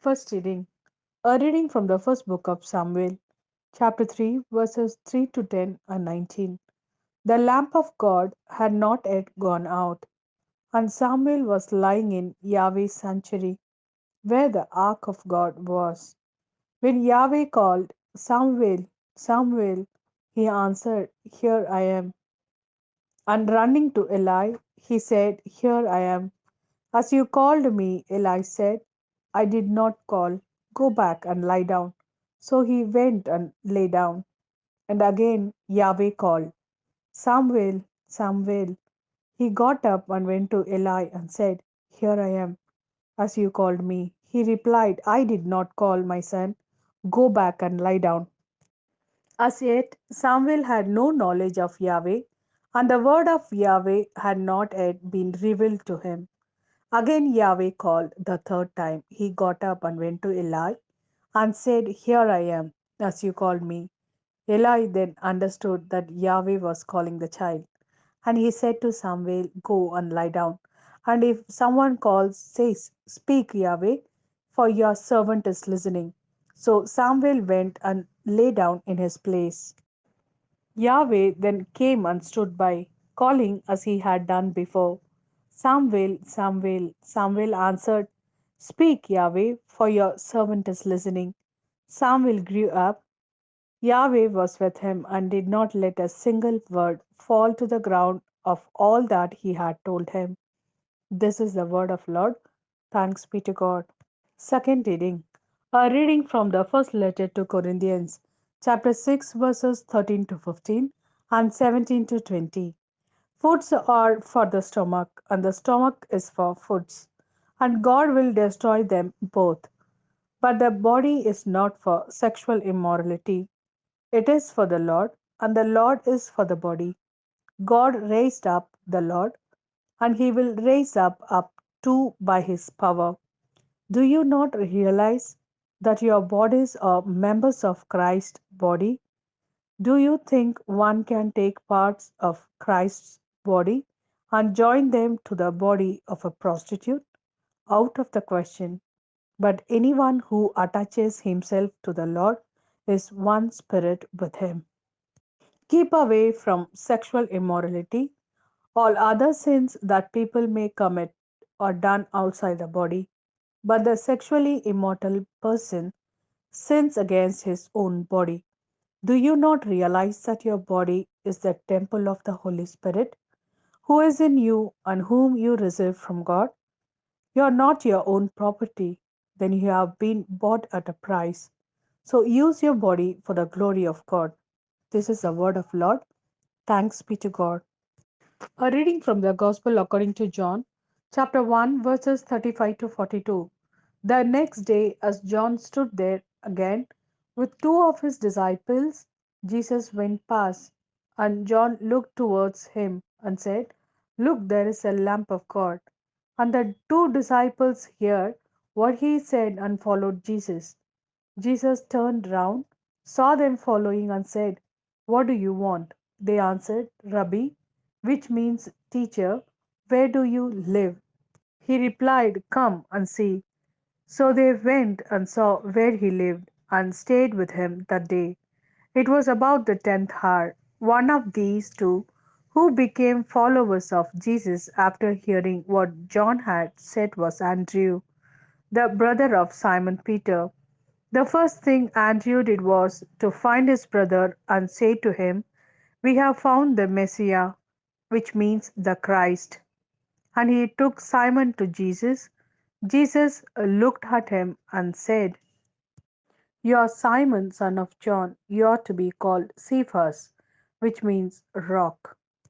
First reading. A reading from the first book of Samuel, chapter 3, verses 3 to 10 and 19. The lamp of God had not yet gone out, and Samuel was lying in Yahweh's sanctuary, where the ark of God was. When Yahweh called, Samuel, Samuel, he answered, Here I am. And running to Eli, he said, Here I am. As you called me, Eli said, I did not call. Go back and lie down. So he went and lay down. And again Yahweh called, Samuel, Samuel. He got up and went to Eli and said, Here I am, as you called me. He replied, I did not call, my son. Go back and lie down. As yet, Samuel had no knowledge of Yahweh, and the word of Yahweh had not yet been revealed to him. Again Yahweh called the third time. He got up and went to Eli and said, Here I am, as you called me. Eli then understood that Yahweh was calling the child. And he said to Samuel, Go and lie down. And if someone calls, says, Speak, Yahweh, for your servant is listening. So Samuel went and lay down in his place. Yahweh then came and stood by, calling as he had done before. Samuel, Samuel. Samuel answered, Speak, Yahweh, for your servant is listening. Samuel grew up. Yahweh was with him and did not let a single word fall to the ground of all that he had told him. This is the word of Lord. Thanks be to God. Second reading. A reading from the first letter to Corinthians, chapter 6, verses 13 to 15 and 17 to 20. Foods are for the stomach, and the stomach is for foods, and God will destroy them both. But the body is not for sexual immorality, it is for the Lord, and the Lord is for the body. God raised up the Lord, and he will raise up too by his power. Do you not realize that your bodies are members of Christ's body? Do you think one can take parts of Christ's body and join them to the body of a prostitute? Out of the question. But anyone who attaches himself to the Lord is one spirit with him. Keep away from sexual immorality. All other sins that people may commit are done outside the body, but the sexually immortal person sins against his own body. Do you not realize that your body is the temple of the Holy Spirit, who is in you and whom you receive from God? You are not your own property, then you have been bought at a price. So use your body for the glory of God. This is the word of Lord. Thanks be to God. A reading from the Gospel according to John, chapter 1, verses 35 to 42. The next day, as John stood there again with two of his disciples, Jesus went past, and John looked towards him and said, Look, there is a lamp of God. And the two disciples heard what he said and followed Jesus. Jesus turned round, saw them following, and said, What do you want? They answered, Rabbi, which means teacher, where do you live? He replied, Come and see. So they went and saw where he lived, and stayed with him that day. It was about the 10th hour. One of these two, who became followers of Jesus after hearing what John had said, was Andrew, the brother of Simon Peter. The first thing Andrew did was to find his brother and say to him, We have found the Messiah, which means the Christ. And he took Simon to Jesus. Jesus looked at him and said, You are Simon, son of John. You are to be called Cephas, which means rock.